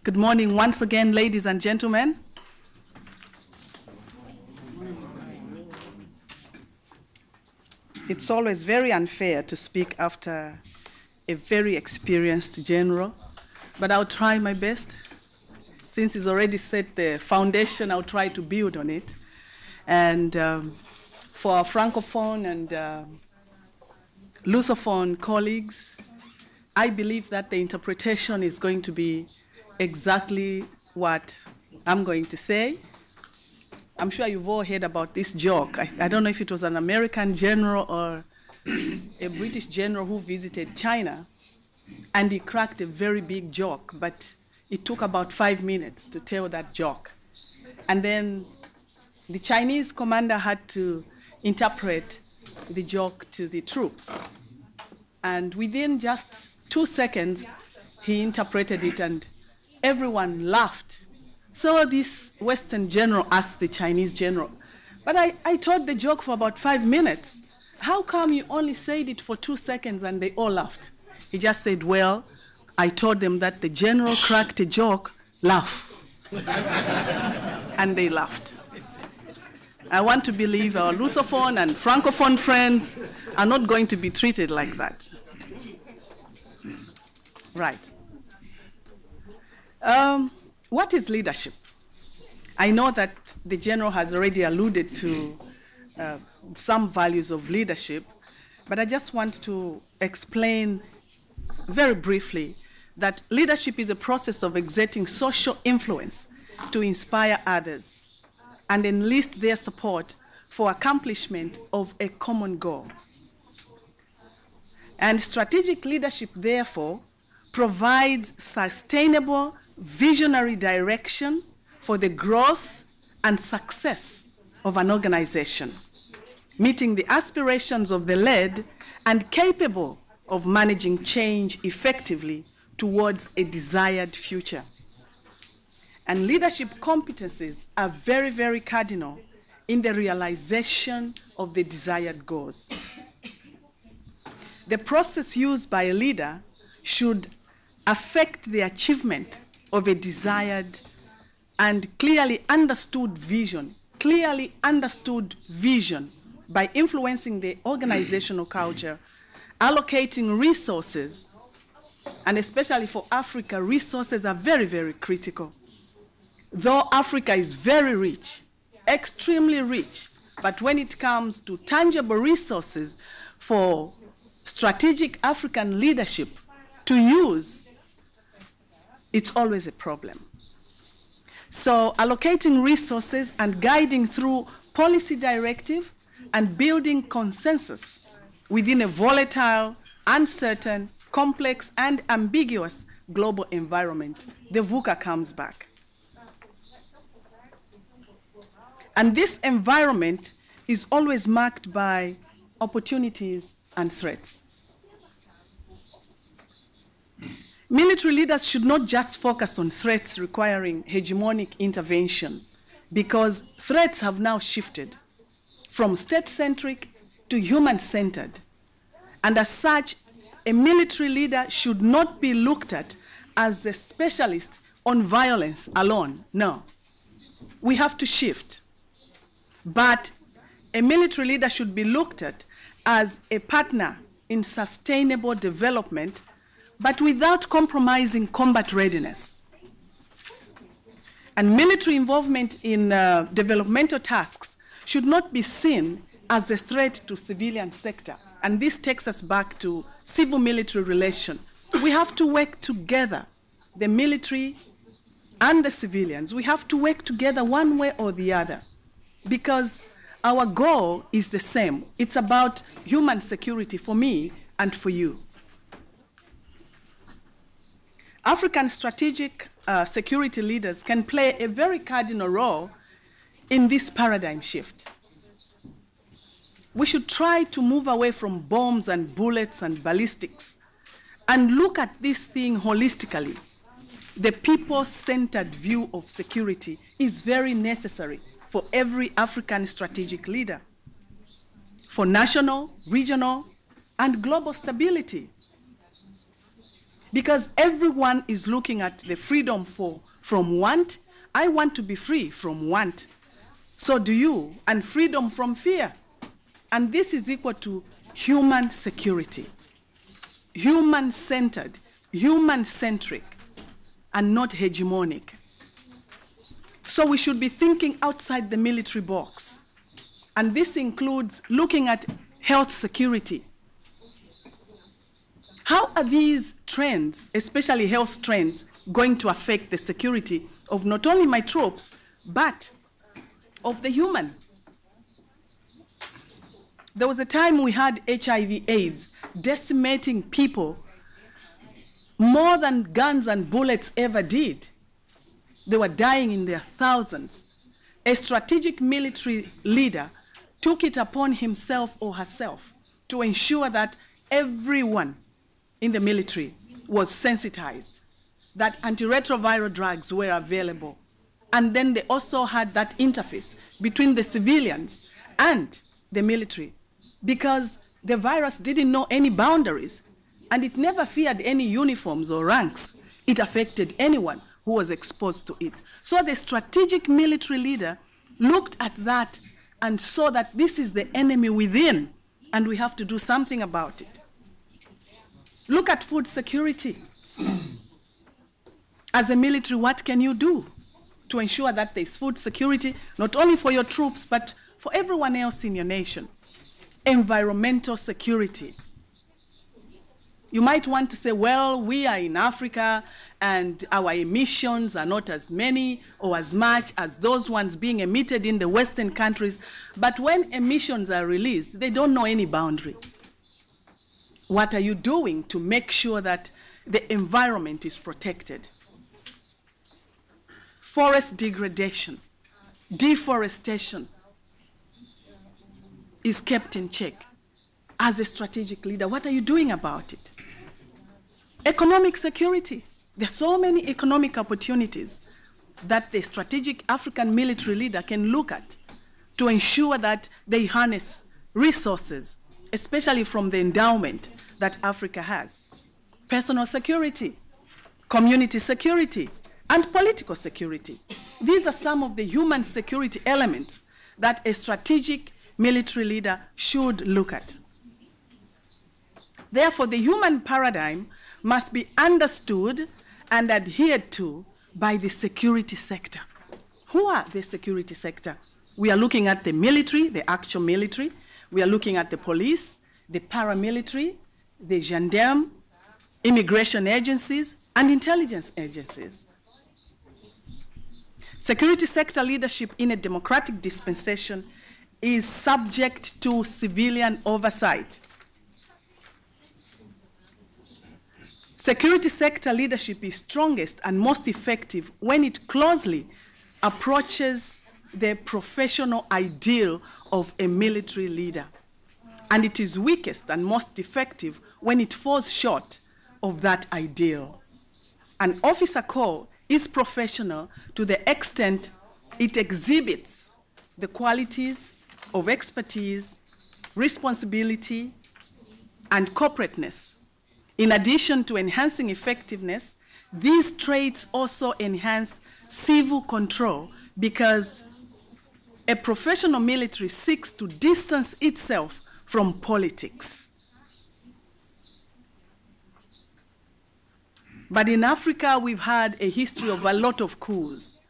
Good morning once again, ladies and gentlemen. It's always very unfair to speak after a very experienced general, but I'll try my best. Since he's already set the foundation, I'll try to build on it. And for our Francophone and Lusophone colleagues, I believe that the interpretation is going to be exactly what I'm going to say. I'm sure you've all heard about this joke. I don't know if it was an American general or a British general who visited China, and he cracked a very big joke, but it took about 5 minutes to tell that joke. And then the Chinese commander had to interpret the joke to the troops. And within just 2 seconds, he interpreted it, and everyone laughed. So this Western general asked the Chinese general, "But I told the joke for about 5 minutes. How come you only said it for 2 seconds and they all laughed?" He just said, "Well, I told them that the general cracked a joke, laugh." And they laughed. I want to believe our Lusophone and Francophone friends are not going to be treated like that. Right. What is leadership? I know that the general has already alluded to some values of leadership, but I just want to explain very briefly that leadership is a process of exerting social influence to inspire others and enlist their support for accomplishment of a common goal. And strategic leadership, therefore, provides sustainable, visionary direction for the growth and success of an organization, meeting the aspirations of the led and capable of managing change effectively towards a desired future. And leadership competencies are very, very cardinal in the realization of the desired goals. The process used by a leader should affect the achievement of a desired and clearly understood vision by influencing the organizational culture, allocating resources, and especially for Africa, resources are very, very critical. Though Africa is very rich, extremely rich, but when it comes to tangible resources for strategic African leadership to use, it's always a problem. So allocating resources and guiding through policy directive and building consensus within a volatile, uncertain, complex, and ambiguous global environment, the VUCA comes back. And this environment is always marked by opportunities and threats. Military leaders should not just focus on threats requiring hegemonic intervention, because threats have now shifted from state-centric to human-centered. And as such, a military leader should not be looked at as a specialist on violence alone. No, we have to shift. But a military leader should be looked at as a partner in sustainable development, but without compromising combat readiness. And military involvement in developmental tasks should not be seen as a threat to civilian sector. And this takes us back to civil-military relation. We have to work together, the military and the civilians. We have to work together one way or the other, because our goal is the same. It's about human security for me and for you. African strategic security leaders can play a very cardinal role in this paradigm shift. We should try to move away from bombs and bullets and ballistics and look at this thing holistically. The people-centered view of security is very necessary for every African strategic leader, for national, regional, and global stability. Because everyone is looking at the freedom from want. I want to be free from want. So do you. And freedom from fear. And this is equal to human security. Human-centered, human-centric, and not hegemonic. So we should be thinking outside the military box. And this includes looking at health security. How are these trends, especially health trends, going to affect the security of not only my troops, but of the human? There was a time we had HIV/AIDS decimating people more than guns and bullets ever did. They were dying in their thousands. A strategic military leader took it upon himself or herself to ensure that everyone in the military was sensitized, that antiretroviral drugs were available. And then they also had that interface between the civilians and the military, because the virus didn't know any boundaries, and it never feared any uniforms or ranks. It affected anyone who was exposed to it. So the strategic military leader looked at that and saw that this is the enemy within, and we have to do something about it. Look at food security. As a military, what can you do to ensure that there's food security, not only for your troops, but for everyone else in your nation? Environmental security. You might want to say, well, we are in Africa and our emissions are not as many or as much as those ones being emitted in the Western countries. But when emissions are released, they don't know any boundary. What are you doing to make sure that the environment is protected? Forest degradation, deforestation is kept in check. As a strategic leader, what are you doing about it? Economic security. There's so many economic opportunities that the strategic African military leader can look at to ensure that they harness resources, especially from the endowment that Africa has. Personal security, community security, and political security. These are some of the human security elements that a strategic military leader should look at. Therefore, the human paradigm must be understood and adhered to by the security sector. Who are the security sector? We are looking at the military, the actual military. We are looking at the police, the paramilitary, the gendarme, immigration agencies, and intelligence agencies. Security sector leadership in a democratic dispensation is subject to civilian oversight. Security sector leadership is strongest and most effective when it closely approaches the professional ideal of a military leader. And it is weakest and most effective when it falls short of that ideal. An officer corps is professional to the extent it exhibits the qualities of expertise, responsibility, and corporateness. In addition to enhancing effectiveness, these traits also enhance civil control because a professional military seeks to distance itself from politics. But in Africa, we've had a history of a lot of coups.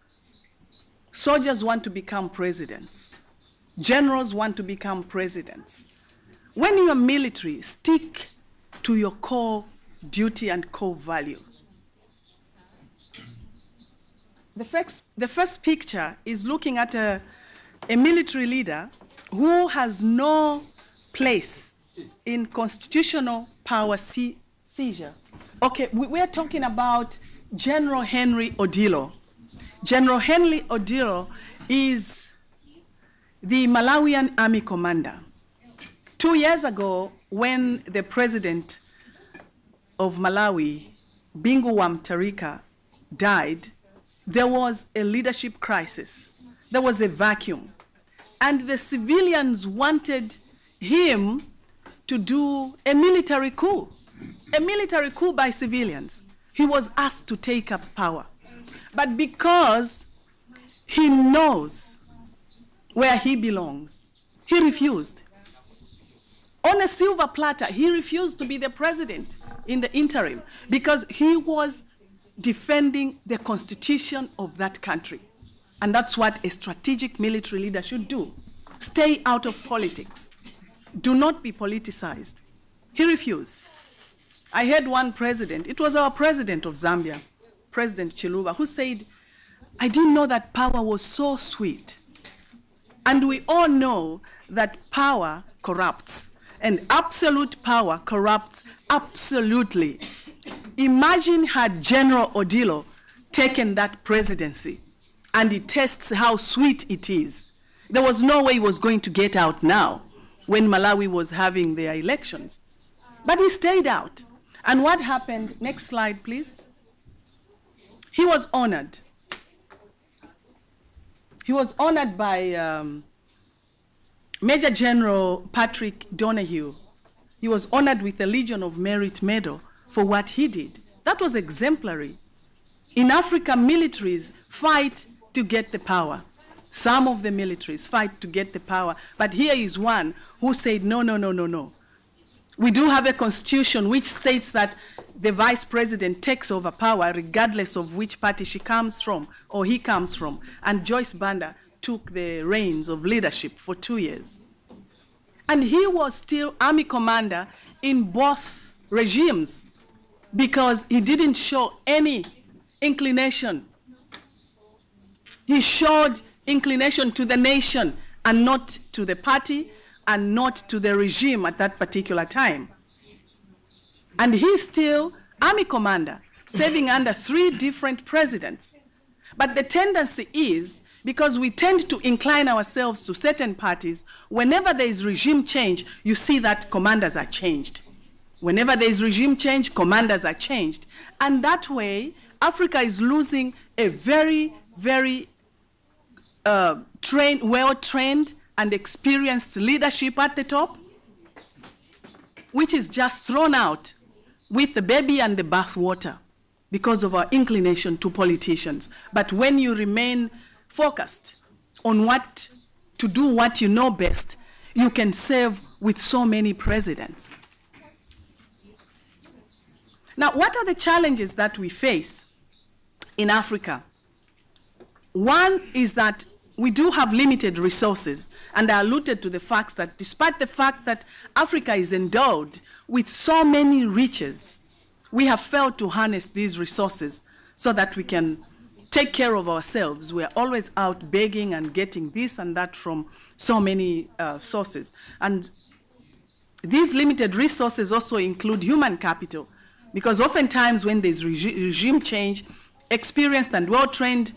Soldiers want to become presidents. Generals want to become presidents. When you are military, stick to your core duty and core value. The first picture is looking at a military leader who has no place in constitutional power seizure. Okay, we are talking about General Henry Odilo. General Henry Odilo is the Malawian army commander. 2 years ago, when the president of Malawi, Bingu wa Mutharika, died, there was a leadership crisis. There was a vacuum. And the civilians wanted him to do a military coup. a military coup by civilians. He was asked to take up power. But because he knows where he belongs, he refused. On a silver platter, he refused to be the president in the interim because he was defending the constitution of that country. And that's what a strategic military leader should do. Stay out of politics. Do not be politicized. He refused. I had one president, it was our president of Zambia, President Chiluba, who said, I didn't know that power was so sweet. And we all know that power corrupts, and absolute power corrupts absolutely. Imagine had General Odilo taken that presidency, and he tests how sweet it is. There was no way he was going to get out now when Malawi was having their elections. But he stayed out. And what happened? Next slide, please. He was honored. He was honored by Major General Patrick Donahue. He was honored with the Legion of Merit Medal for what he did. That was exemplary. In Africa, militaries fight to get the power. Some of the militaries fight to get the power. But here is one who said, no, no, no, no, no. We do have a constitution which states that the vice president takes over power regardless of which party she comes from or he comes from. And Joyce Banda took the reins of leadership for 2 years. And he was still army commander in both regimes because he didn't show any inclination. He showed inclination to the nation and not to the party and not to the regime at that particular time. And he's still army commander, serving under 3 different presidents. But the tendency is, because we tend to incline ourselves to certain parties, whenever there is regime change, you see that commanders are changed. Whenever there is regime change, commanders are changed. And that way, Africa is losing a very, very well-trained and experienced leadership at the top, which is just thrown out with the baby and the bathwater because of our inclination to politicians. But when you remain focused on what to do, what you know best, you can serve with so many presidents. Now, what are the challenges that we face in Africa? One is that we do have limited resources, and I alluded to the fact that despite the fact that Africa is endowed with so many riches, we have failed to harness these resources so that we can take care of ourselves. We are always out begging and getting this and that from so many sources. And these limited resources also include human capital, because oftentimes when there's regime change, experienced and well-trained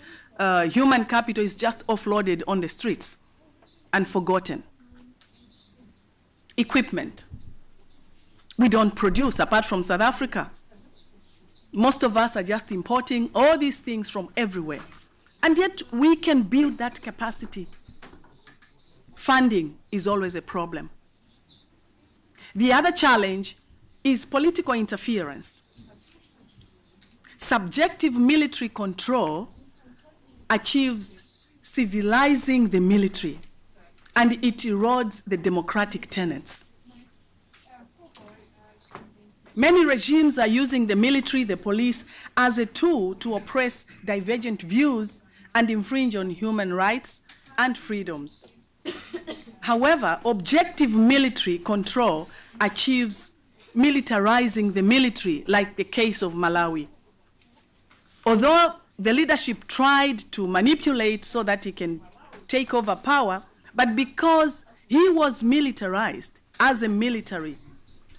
human capital is just offloaded on the streets and forgotten. Equipment. We don't produce, apart from South Africa. Most of us are just importing all these things from everywhere. And yet we can build that capacity. Funding is always a problem. The other challenge is political interference. Subjective military control achieves civilizing the military, and it erodes the democratic tenets. Many regimes are using the military, the police, as a tool to oppress divergent views and infringe on human rights and freedoms. However, objective military control achieves militarizing the military, like the case of Malawi. Although the leadership tried to manipulate so that he can take over power, but because he was militarized as a military,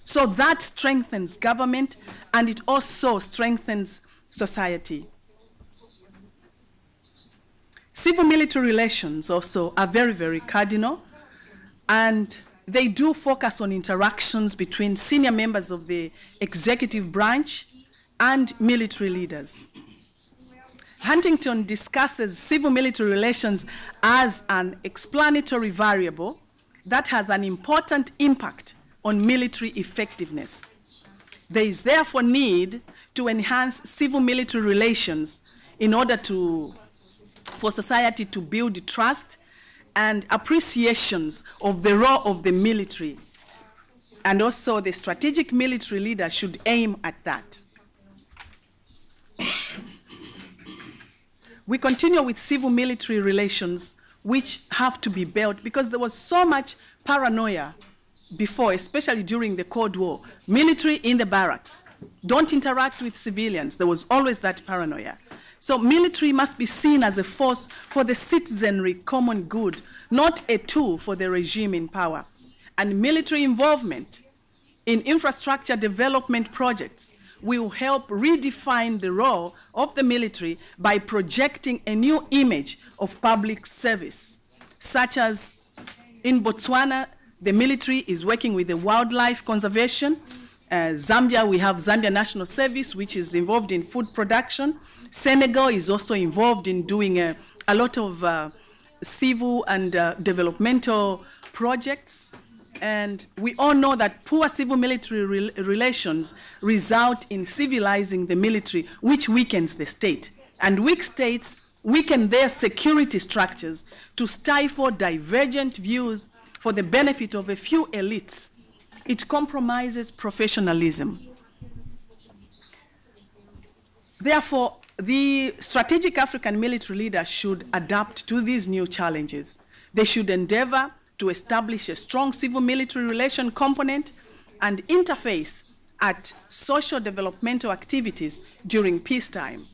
so that strengthens government and it also strengthens society. Civil-military relations also are very, very cardinal, and they do focus on interactions between senior members of the executive branch and military leaders. Huntington discusses civil-military relations as an explanatory variable that has an important impact on military effectiveness. There is therefore need to enhance civil-military relations in order for society to build trust and appreciations of the role of the military. And also the strategic military leader should aim at that. We continue with civil-military relations, which have to be built because there was so much paranoia before, especially during the Cold War. Military in the barracks, don't interact with civilians. There was always that paranoia. So military must be seen as a force for the citizenry common good, not a tool for the regime in power. And military involvement in infrastructure development projects will help redefine the role of the military by projecting a new image of public service, such as in Botswana, the military is working with the wildlife conservation. Zambia, we have Zambia National Service, which is involved in food production. Senegal is also involved in doing a lot of civil and developmental projects. And we all know that poor civil-military relations result in civilizing the military, which weakens the state. And weak states weaken their security structures to stifle divergent views for the benefit of a few elites. It compromises professionalism. Therefore, the strategic African military leader should adapt to these new challenges. They should endeavor to establish a strong civil-military relation component and interface at social developmental activities during peacetime.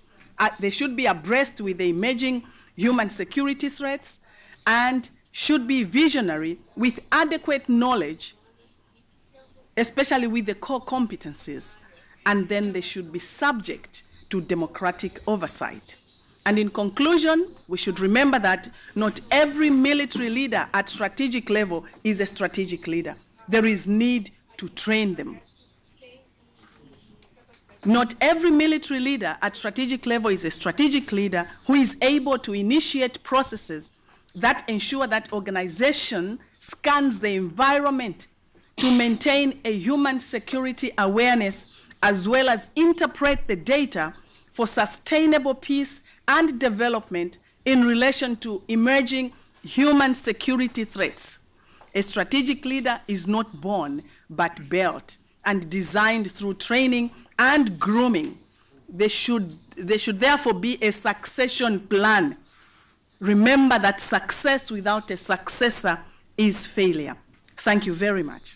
They should be abreast with the emerging human security threats and should be visionary with adequate knowledge, especially with the core competencies, and then they should be subject to democratic oversight. And in conclusion, we should remember that not every military leader at strategic level is a strategic leader. There is need to train them. Not every military leader at strategic level is a strategic leader who is able to initiate processes that ensure that organization scans the environment to maintain a human security awareness, as well as interpret the data for sustainable peace and development in relation to emerging human security threats. A strategic leader is not born, but built and designed through training and grooming. There should therefore be a succession plan. Remember that success without a successor is failure. Thank you very much.